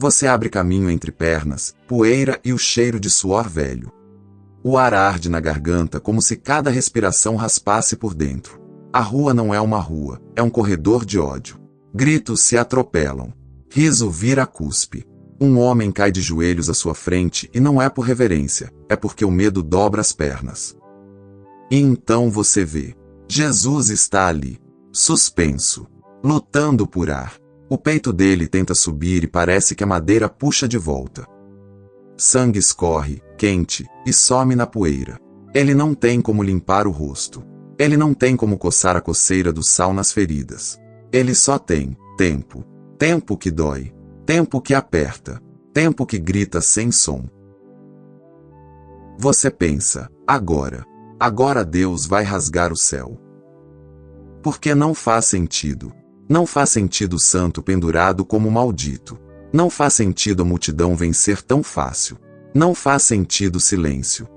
Você abre caminho entre pernas, poeira e o cheiro de suor velho. O ar arde na garganta como se cada respiração raspasse por dentro. A rua não é uma rua, é um corredor de ódio. Gritos se atropelam. Riso vira cuspe. Um homem cai de joelhos à sua frente e não é por reverência, é porque o medo dobra as pernas. E então você vê. Jesus está ali, suspenso, lutando por ar. O peito dele tenta subir e parece que a madeira puxa de volta. Sangue escorre, quente, e some na poeira. Ele não tem como limpar o rosto. Ele não tem como coçar a coceira do sal nas feridas. Ele só tem tempo. Tempo que dói. Tempo que aperta. Tempo que grita sem som. Você pensa, agora. Agora Deus vai rasgar o céu. Porque não faz sentido. Não faz sentido o santo pendurado como maldito. Não faz sentido a multidão vencer tão fácil. Não faz sentido o silêncio.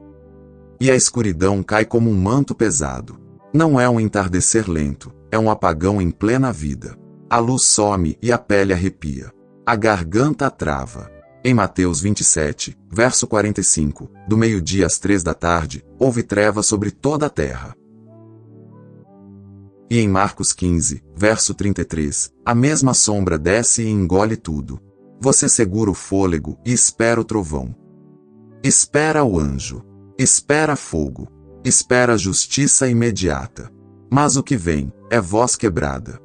E a escuridão cai como um manto pesado. Não é um entardecer lento, é um apagão em plena vida. A luz some e a pele arrepia. A garganta trava. Em Mateus 27, verso 45, do meio-dia às 3 da tarde, houve treva sobre toda a terra. E em Marcos 15, verso 33, a mesma sombra desce e engole tudo. Você segura o fôlego e espera o trovão. Espera o anjo. Espera fogo. Espera justiça imediata. Mas o que vem é voz quebrada.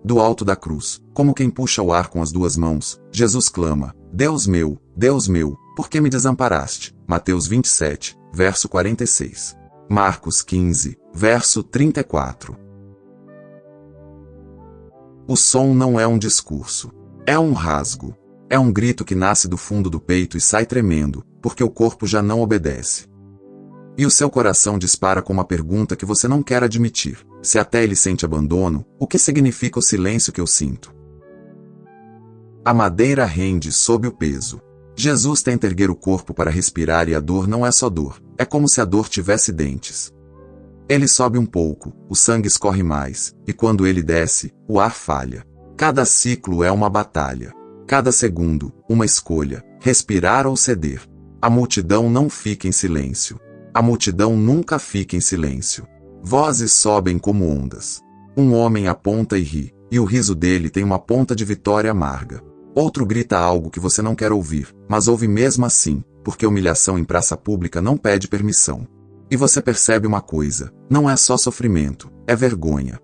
Do alto da cruz, como quem puxa o ar com as duas mãos, Jesus clama: Deus meu, por que me desamparaste? Mateus 27, verso 46. Marcos 15, verso 34. O som não é um discurso. É um rasgo. É um grito que nasce do fundo do peito e sai tremendo, porque o corpo já não obedece. E o seu coração dispara com uma pergunta que você não quer admitir. Se até ele sente abandono, o que significa o silêncio que eu sinto? A madeira rende sob o peso. Jesus tenta erguer o corpo para respirar e a dor não é só dor, é como se a dor tivesse dentes. Ele sobe um pouco, o sangue escorre mais, e quando ele desce, o ar falha. Cada ciclo é uma batalha. Cada segundo, uma escolha, respirar ou ceder. A multidão não fica em silêncio. A multidão nunca fica em silêncio. Vozes sobem como ondas. Um homem aponta e ri, e o riso dele tem uma ponta de vitória amarga. Outro grita algo que você não quer ouvir, mas ouve mesmo assim, porque humilhação em praça pública não pede permissão. E você percebe uma coisa, não é só sofrimento, é vergonha.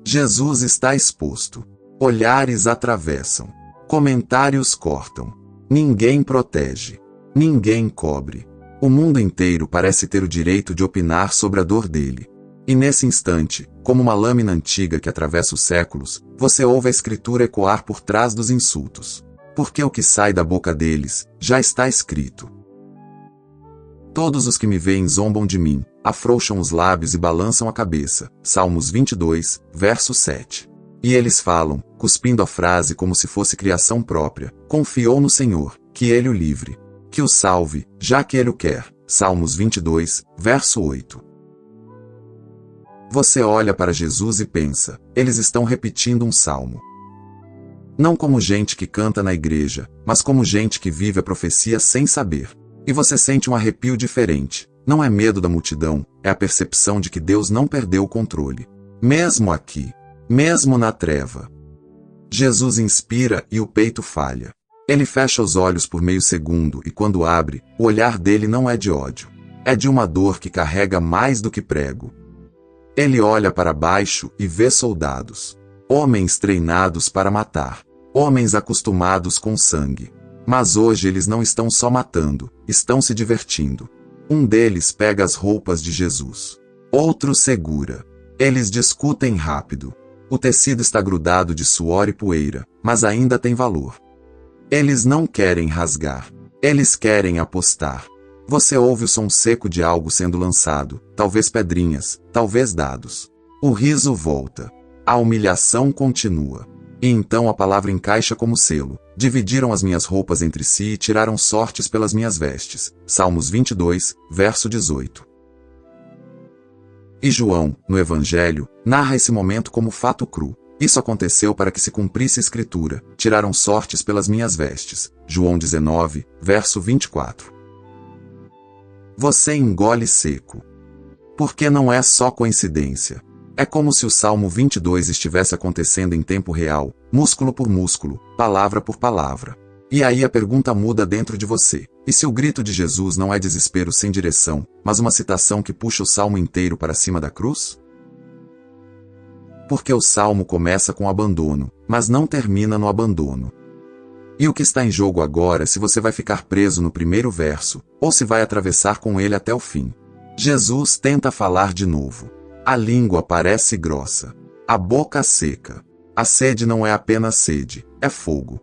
Jesus está exposto. Olhares atravessam. Comentários cortam. Ninguém protege. Ninguém cobre. O mundo inteiro parece ter o direito de opinar sobre a dor dele. E nesse instante, como uma lâmina antiga que atravessa os séculos, você ouve a escritura ecoar por trás dos insultos. Porque o que sai da boca deles, já está escrito. Todos os que me veem zombam de mim, afrouxam os lábios e balançam a cabeça. Salmos 22, verso 7. E eles falam, cuspindo a frase como se fosse criação própria, confiou no Senhor, que ele o livre. Que o salve, já que ele o quer. Salmos 22, verso 8. Você olha para Jesus e pensa, eles estão repetindo um salmo. Não como gente que canta na igreja, mas como gente que vive a profecia sem saber. E você sente um arrepio diferente. Não é medo da multidão, é a percepção de que Deus não perdeu o controle. Mesmo aqui, mesmo na treva. Jesus inspira e o peito falha. Ele fecha os olhos por meio segundo e quando abre, o olhar dele não é de ódio. É de uma dor que carrega mais do que prego. Ele olha para baixo e vê soldados. Homens treinados para matar. Homens acostumados com sangue. Mas hoje eles não estão só matando, estão se divertindo. Um deles pega as roupas de Jesus. Outro segura. Eles discutem rápido. O tecido está grudado de suor e poeira, mas ainda tem valor. Eles não querem rasgar. Eles querem apostar. Você ouve o som seco de algo sendo lançado, talvez pedrinhas, talvez dados. O riso volta. A humilhação continua. E então a palavra encaixa como selo. Dividiram as minhas roupas entre si e tiraram sortes pelas minhas vestes. Salmos 22, verso 18. E João, no Evangelho, narra esse momento como fato cru. Isso aconteceu para que se cumprisse a escritura, tiraram sortes pelas minhas vestes. João 19, verso 24. Você engole seco. Porque não é só coincidência. É como se o Salmo 22 estivesse acontecendo em tempo real, músculo por músculo, palavra por palavra. E aí a pergunta muda dentro de você. E se o grito de Jesus não é desespero sem direção, mas uma citação que puxa o Salmo inteiro para cima da cruz? Porque o Salmo começa com abandono, mas não termina no abandono. E o que está em jogo agora é se você vai ficar preso no primeiro verso, ou se vai atravessar com ele até o fim. Jesus tenta falar de novo. A língua parece grossa. A boca seca. A sede não é apenas sede, é fogo.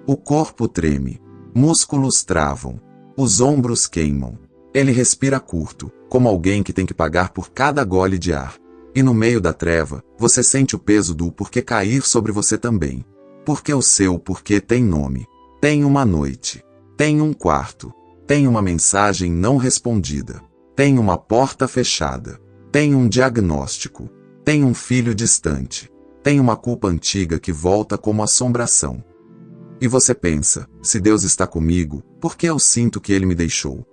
O corpo treme. Músculos travam. Os ombros queimam. Ele respira curto, como alguém que tem que pagar por cada gole de ar. E no meio da treva, você sente o peso do porquê cair sobre você também. Porque o seu porquê tem nome. Tem uma noite. Tem um quarto. Tem uma mensagem não respondida. Tem uma porta fechada. Tem um diagnóstico. Tem um filho distante. Tem uma culpa antiga que volta como assombração. E você pensa, se Deus está comigo, por que eu sinto que Ele me deixou?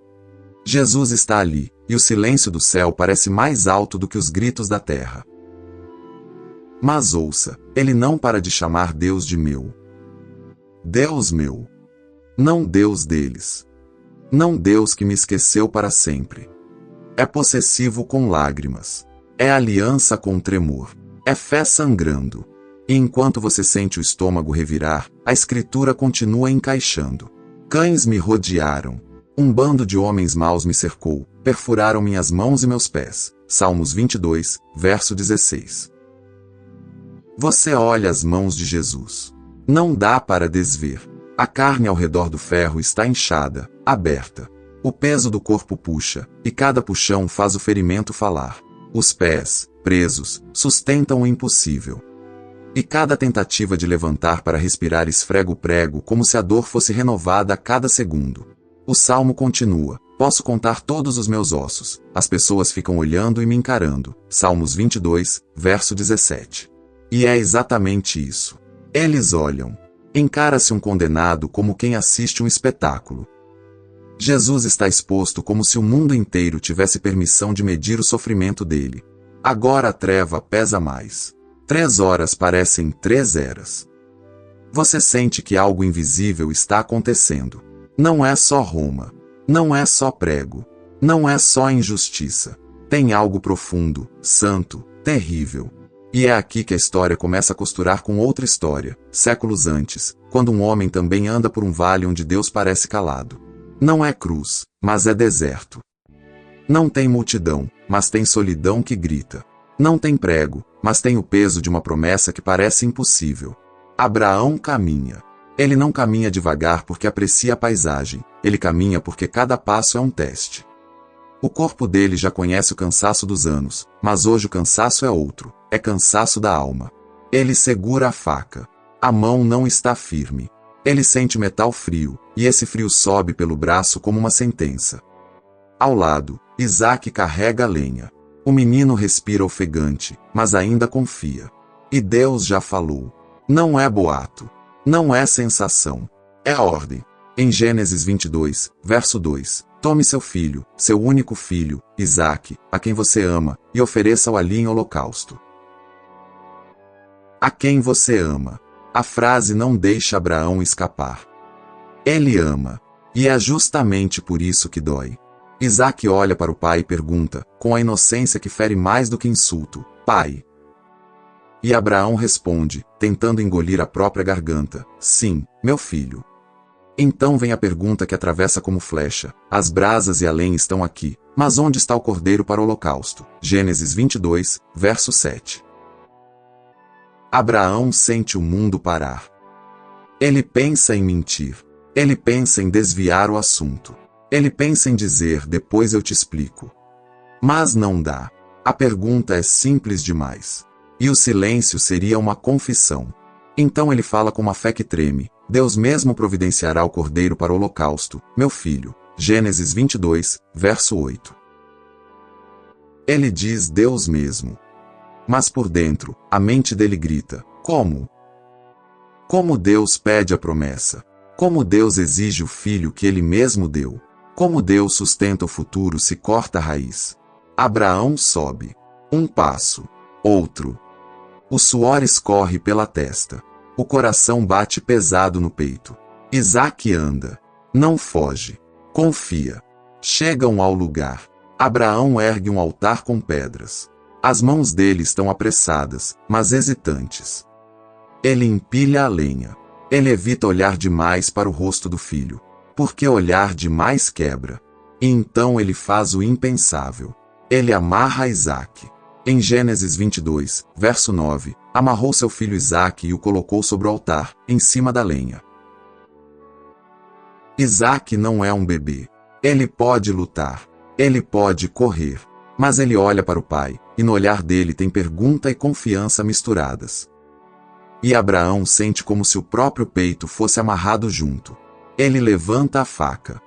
Jesus está ali, e o silêncio do céu parece mais alto do que os gritos da terra. Mas ouça, Ele não para de chamar Deus de meu. Deus meu. Não Deus deles. Não Deus que me esqueceu para sempre. É possessivo com lágrimas. É aliança com tremor. É fé sangrando. E enquanto você sente o estômago revirar, a escritura continua encaixando. Cães me rodearam. Um bando de homens maus me cercou, perfuraram minhas mãos e meus pés. Salmos 22, verso 16. Você olha as mãos de Jesus. Não dá para desver. A carne ao redor do ferro está inchada, aberta. O peso do corpo puxa, e cada puxão faz o ferimento falar. Os pés, presos, sustentam o impossível. E cada tentativa de levantar para respirar esfrega o prego como se a dor fosse renovada a cada segundo. O salmo continua. Posso contar todos os meus ossos. As pessoas ficam olhando e me encarando. Salmos 22, verso 17. E é exatamente isso. Eles olham. Encara-se um condenado como quem assiste um espetáculo. Jesus está exposto como se o mundo inteiro tivesse permissão de medir o sofrimento dele. Agora a treva pesa mais. 3 horas parecem 3 eras. Você sente que algo invisível está acontecendo. Não é só Roma. Não é só prego. Não é só injustiça. Tem algo profundo, santo, terrível. E é aqui que a história começa a costurar com outra história, séculos antes, quando um homem também anda por um vale onde Deus parece calado. Não é cruz, mas é deserto. Não tem multidão, mas tem solidão que grita. Não tem prego, mas tem o peso de uma promessa que parece impossível. Abraão caminha. Ele não caminha devagar porque aprecia a paisagem, ele caminha porque cada passo é um teste. O corpo dele já conhece o cansaço dos anos, mas hoje o cansaço é outro, é cansaço da alma. Ele segura a faca. A mão não está firme. Ele sente metal frio, e esse frio sobe pelo braço como uma sentença. Ao lado, Isaac carrega a lenha. O menino respira ofegante, mas ainda confia. E Deus já falou. Não é boato. Não é sensação. É ordem. Em Gênesis 22, verso 2, tome seu filho, seu único filho, Isaac, a quem você ama, e ofereça-o ali em holocausto. A quem você ama. A frase não deixa Abraão escapar. Ele ama. E é justamente por isso que dói. Isaac olha para o pai e pergunta, com a inocência que fere mais do que insulto, pai. E Abraão responde, tentando engolir a própria garganta, sim, meu filho. Então vem a pergunta que atravessa como flecha, as brasas e a lenha estão aqui, mas onde está o cordeiro para o holocausto? Gênesis 22, verso 7. Abraão sente o mundo parar. Ele pensa em mentir. Ele pensa em desviar o assunto. Ele pensa em dizer, depois eu te explico. Mas não dá. A pergunta é simples demais. E o silêncio seria uma confissão. Então ele fala com uma fé que treme. Deus mesmo providenciará o cordeiro para o holocausto, meu filho. Gênesis 22, verso 8. Ele diz Deus mesmo. Mas por dentro, a mente dele grita: como? Como Deus pede a promessa? Como Deus exige o filho que ele mesmo deu? Como Deus sustenta o futuro se corta a raiz? Abraão sobe. Um passo. Outro. O suor escorre pela testa. O coração bate pesado no peito. Isaque anda. Não foge. Confia. Chegam ao lugar. Abraão ergue um altar com pedras. As mãos dele estão apressadas, mas hesitantes. Ele empilha a lenha. Ele evita olhar demais para o rosto do filho, porque olhar demais quebra. E então ele faz o impensável. Ele amarra Isaque. Em Gênesis 22, verso 9, amarrou seu filho Isaque e o colocou sobre o altar, em cima da lenha. Isaque não é um bebê. Ele pode lutar. Ele pode correr. Mas ele olha para o pai, e no olhar dele tem pergunta e confiança misturadas. E Abraão sente como se o próprio peito fosse amarrado junto. Ele levanta a faca.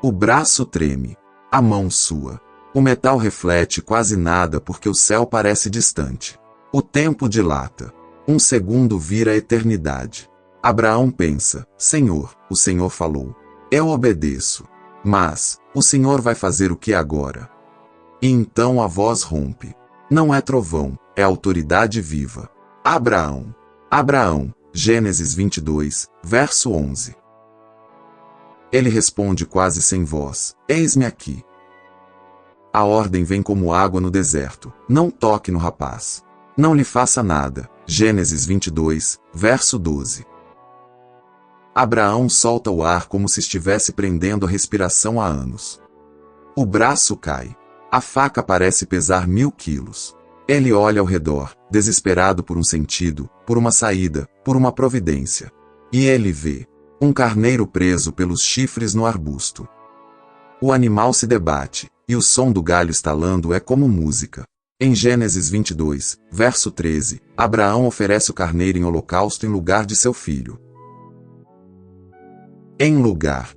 O braço treme. A mão sua. O metal reflete quase nada porque o céu parece distante. O tempo dilata. Um segundo vira eternidade. Abraão pensa: Senhor, o Senhor falou. Eu obedeço. Mas, o Senhor vai fazer o que agora? E então a voz rompe. Não é trovão, é autoridade viva. Abraão. Abraão, Gênesis 22, verso 11. Ele responde quase sem voz: Eis-me aqui. A ordem vem como água no deserto: não toque no rapaz. Não lhe faça nada. Gênesis 22, verso 12. Abraão solta o ar como se estivesse prendendo a respiração há anos. O braço cai. A faca parece pesar 1000 quilos. Ele olha ao redor, desesperado por um sentido, por uma saída, por uma providência. E ele vê um carneiro preso pelos chifres no arbusto. O animal se debate, e o som do galho estalando é como música. Em Gênesis 22, verso 13, Abraão oferece o carneiro em holocausto em lugar de seu filho. Em lugar.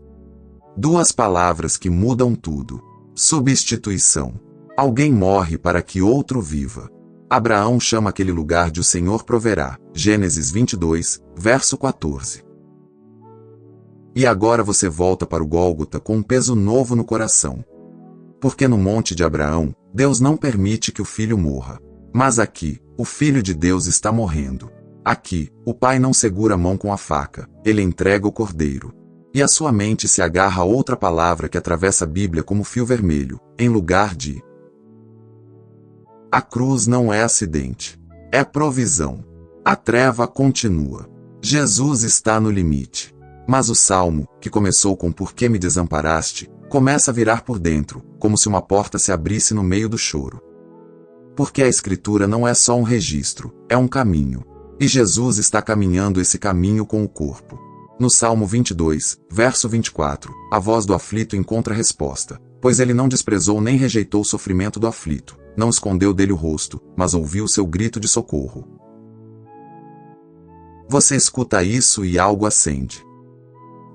Duas palavras que mudam tudo. Substituição. Alguém morre para que outro viva. Abraão chama aquele lugar de o Senhor proverá. Gênesis 22, verso 14. E agora você volta para o Gólgota com um peso novo no coração. Porque no monte de Abraão, Deus não permite que o filho morra. Mas aqui, o filho de Deus está morrendo. Aqui, o pai não segura a mão com a faca, ele entrega o cordeiro. E a sua mente se agarra a outra palavra que atravessa a Bíblia como fio vermelho, em lugar de. A cruz não é acidente. É provisão. A treva continua. Jesus está no limite. Mas o salmo, que começou com Por que me desamparaste, começa a virar por dentro, como se uma porta se abrisse no meio do choro. Porque a Escritura não é só um registro, é um caminho. E Jesus está caminhando esse caminho com o corpo. No Salmo 22, verso 24, a voz do aflito encontra resposta, pois ele não desprezou nem rejeitou o sofrimento do aflito, não escondeu dele o rosto, mas ouviu o seu grito de socorro. Você escuta isso e algo acende.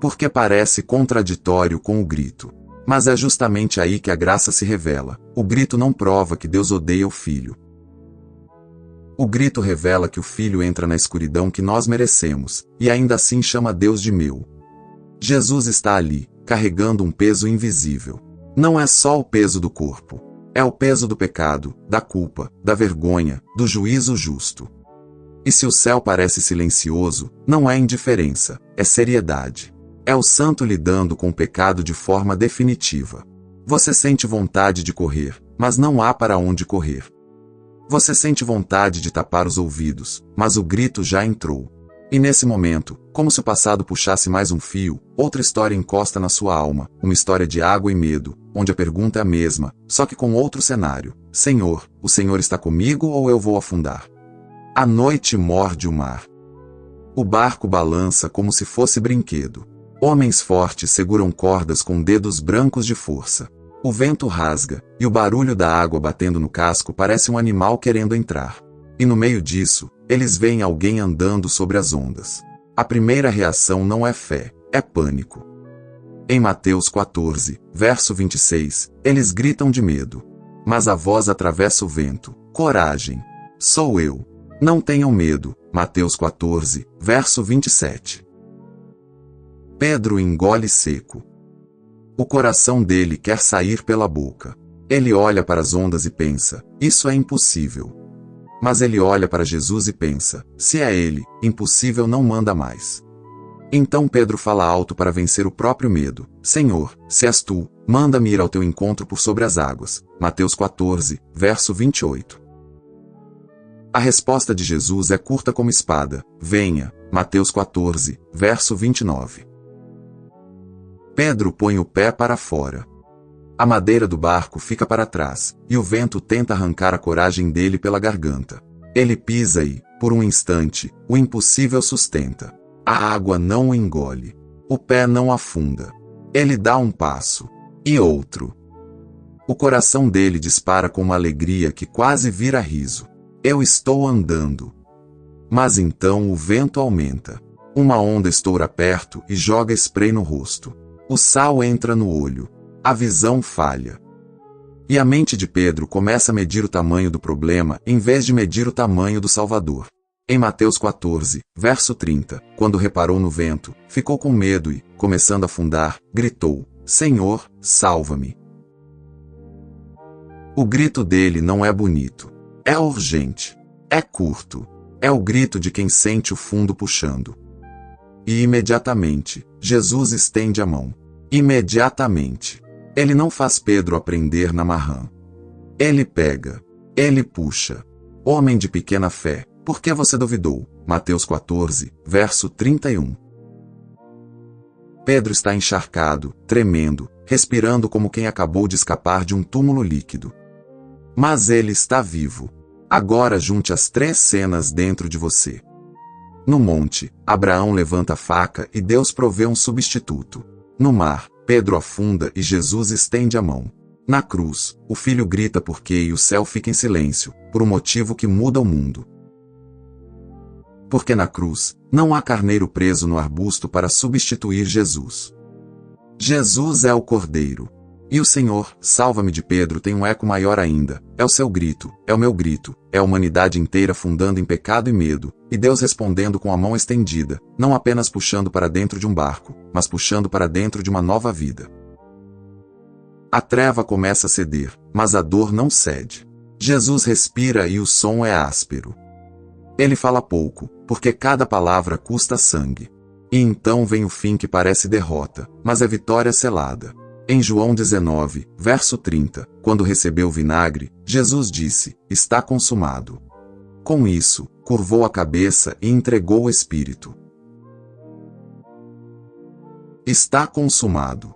Porque parece contraditório com o grito. Mas é justamente aí que a graça se revela. O grito não prova que Deus odeia o filho. O grito revela que o filho entra na escuridão que nós merecemos, e ainda assim chama Deus de meu. Jesus está ali, carregando um peso invisível. Não é só o peso do corpo. É o peso do pecado, da culpa, da vergonha, do juízo justo. E se o céu parece silencioso, não é indiferença, é seriedade. É o santo lidando com o pecado de forma definitiva. Você sente vontade de correr, mas não há para onde correr. Você sente vontade de tapar os ouvidos, mas o grito já entrou. E nesse momento, como se o passado puxasse mais um fio, outra história encosta na sua alma, uma história de água e medo, onde a pergunta é a mesma, só que com outro cenário. Senhor, o Senhor está comigo ou eu vou afundar? A noite morde o mar. O barco balança como se fosse brinquedo. Homens fortes seguram cordas com dedos brancos de força. O vento rasga, e o barulho da água batendo no casco parece um animal querendo entrar. E no meio disso, eles veem alguém andando sobre as ondas. A primeira reação não é fé, é pânico. Em Mateus 14, verso 26, eles gritam de medo. Mas a voz atravessa o vento: coragem, sou eu. Não tenham medo. Mateus 14, verso 27. Pedro engole seco. O coração dele quer sair pela boca. Ele olha para as ondas e pensa, isso é impossível. Mas ele olha para Jesus e pensa, se é ele, impossível não manda mais. Então Pedro fala alto para vencer o próprio medo, Senhor, se és tu, manda-me ir ao teu encontro por sobre as águas. Mateus 14, verso 28. A resposta de Jesus é curta como espada, venha. Mateus 14, verso 29. Pedro põe o pé para fora. A madeira do barco fica para trás, e o vento tenta arrancar a coragem dele pela garganta. Ele pisa e, por um instante, o impossível sustenta. A água não o engole. O pé não afunda. Ele dá um passo. E outro. O coração dele dispara com uma alegria que quase vira riso. Eu estou andando. Mas então o vento aumenta. Uma onda estoura perto e joga spray no rosto. O sal entra no olho. A visão falha. E a mente de Pedro começa a medir o tamanho do problema em vez de medir o tamanho do Salvador. Em Mateus 14, verso 30, quando reparou no vento, ficou com medo e, começando a afundar, gritou, Senhor, salva-me. O grito dele não é bonito. É urgente. É curto. É o grito de quem sente o fundo puxando. E imediatamente, Jesus estende a mão. Imediatamente. Ele não faz Pedro aprender na marrã. Ele pega. Ele puxa. Homem de pequena fé, por que você duvidou? Mateus 14, verso 31. Pedro está encharcado, tremendo, respirando como quem acabou de escapar de um túmulo líquido. Mas ele está vivo. Agora junte as três cenas dentro de você. No monte, Abraão levanta a faca e Deus provê um substituto. No mar, Pedro afunda e Jesus estende a mão. Na cruz, o filho grita porque e o céu fica em silêncio, por um motivo que muda o mundo. Porque na cruz, não há carneiro preso no arbusto para substituir Jesus. Jesus é o Cordeiro. E o Senhor, salva-me de Pedro tem um eco maior ainda, é o seu grito, é o meu grito, é a humanidade inteira afundando em pecado e medo, e Deus respondendo com a mão estendida, não apenas puxando para dentro de um barco, mas puxando para dentro de uma nova vida. A treva começa a ceder, mas a dor não cede. Jesus respira e o som é áspero. Ele fala pouco, porque cada palavra custa sangue. E então vem o fim que parece derrota, mas é vitória selada. Em João 19, verso 30, quando recebeu o vinagre, Jesus disse, está consumado. Com isso, curvou a cabeça e entregou o Espírito. Está consumado.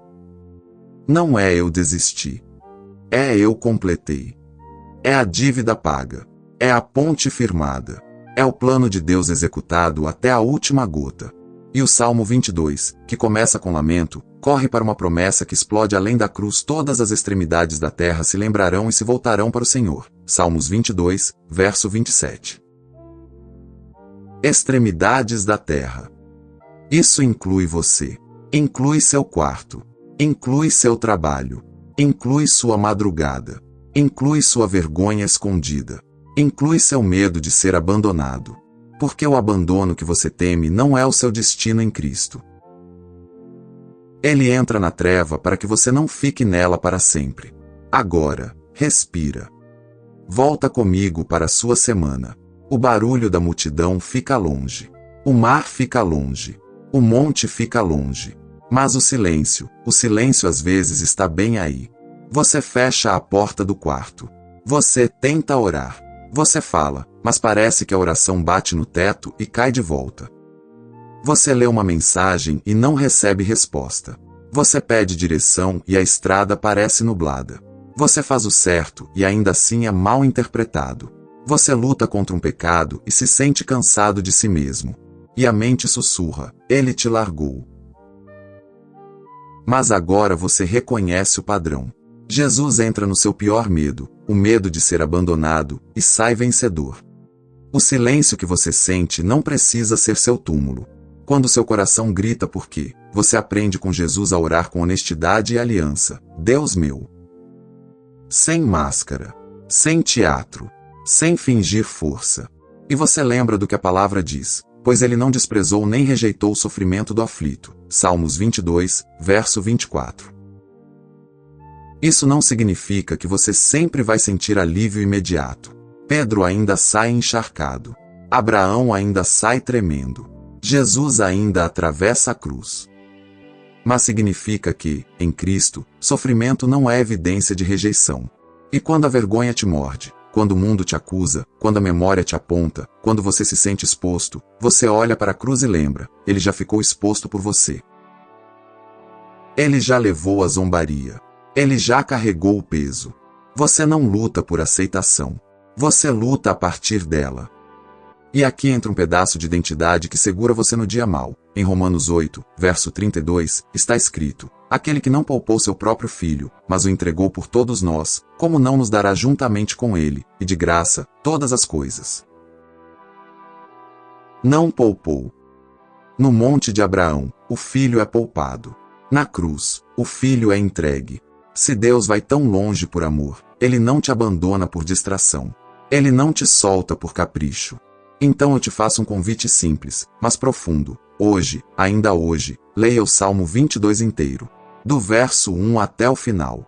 Não é eu desisti. É eu completei. É a dívida paga. É a ponte firmada. É o plano de Deus executado até a última gota. E o Salmo 22, que começa com lamento, corre para uma promessa que explode além da cruz. Todas as extremidades da terra se lembrarão e se voltarão para o Senhor. Salmos 22, verso 27. Extremidades da terra. Isso inclui você. Inclui seu quarto. Inclui seu trabalho. Inclui sua madrugada. Inclui sua vergonha escondida. Inclui seu medo de ser abandonado. Porque o abandono que você teme não é o seu destino em Cristo. Ele entra na treva para que você não fique nela para sempre. Agora, respira. Volta comigo para a sua semana. O barulho da multidão fica longe. O mar fica longe. O monte fica longe. Mas o silêncio às vezes está bem aí. Você fecha a porta do quarto. Você tenta orar. Você fala, mas parece que a oração bate no teto e cai de volta. Você lê uma mensagem e não recebe resposta. Você pede direção e a estrada parece nublada. Você faz o certo e ainda assim é mal interpretado. Você luta contra um pecado e se sente cansado de si mesmo. E a mente sussurra, ele te largou. Mas agora você reconhece o padrão. Jesus entra no seu pior medo, o medo de ser abandonado, e sai vencedor. O silêncio que você sente não precisa ser seu túmulo. Quando seu coração grita por quê, você aprende com Jesus a orar com honestidade e aliança. Deus meu. Sem máscara. Sem teatro. sem fingir força. E você lembra do que a palavra diz, pois ele não desprezou nem rejeitou o sofrimento do aflito. Salmos 22, verso 24. Isso não significa que você sempre vai sentir alívio imediato. Pedro ainda sai encharcado. Abraão ainda sai tremendo. Jesus ainda atravessa a cruz. Mas significa que, em Cristo, sofrimento não é evidência de rejeição. E quando a vergonha te morde, quando o mundo te acusa, quando a memória te aponta, quando você se sente exposto, você olha para a cruz e lembra, ele já ficou exposto por você. Ele já levou a zombaria. Ele já carregou o peso. Você não luta por aceitação. Você luta a partir dela. E aqui entra um pedaço de identidade que segura você no dia mau. Em Romanos 8, verso 32, está escrito: aquele que não poupou seu próprio filho, mas o entregou por todos nós, como não nos dará juntamente com ele, e de graça, todas as coisas? Não poupou. No monte de Abraão, o filho é poupado. Na cruz, o filho é entregue. Se Deus vai tão longe por amor, ele não te abandona por distração. Ele não te solta por capricho. Então eu te faço um convite simples, mas profundo. Hoje, ainda hoje, leia o Salmo 22 inteiro. Do verso 1 até o final.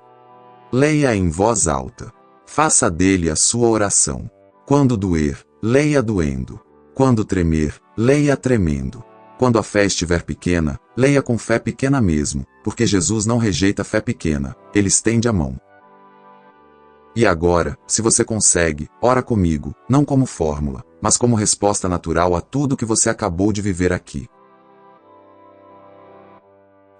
Leia em voz alta. Faça dele a sua oração. Quando doer, leia doendo. Quando tremer, leia tremendo. Quando a fé estiver pequena, leia com fé pequena mesmo, porque Jesus não rejeita fé pequena, ele estende a mão. E agora, se você consegue, ora comigo, não como fórmula, mas como resposta natural a tudo que você acabou de viver aqui.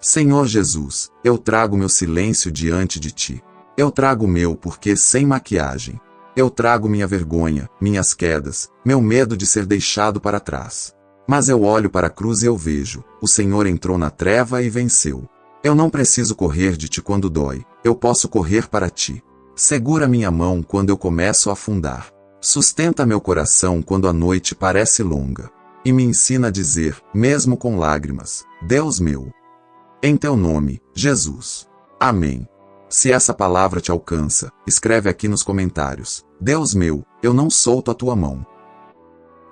Senhor Jesus, eu trago meu silêncio diante de ti. Eu trago meu porquê sem maquiagem. Eu trago minha vergonha, minhas quedas, meu medo de ser deixado para trás. Mas eu olho para a cruz e eu vejo, o Senhor entrou na treva e venceu. Eu não preciso correr de ti quando dói, eu posso correr para ti. Segura minha mão quando eu começo a afundar. Sustenta meu coração quando a noite parece longa. E me ensina a dizer, mesmo com lágrimas, Deus meu. Em teu nome, Jesus. Amém. Se essa palavra te alcança, escreve aqui nos comentários, Deus meu, eu não solto a tua mão.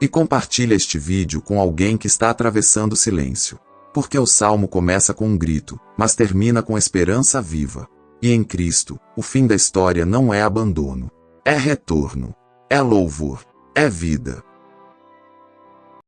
E compartilha este vídeo com alguém que está atravessando o silêncio. Porque o salmo começa com um grito, mas termina com esperança viva. E em Cristo, o fim da história não é abandono. É retorno. É louvor. É vida.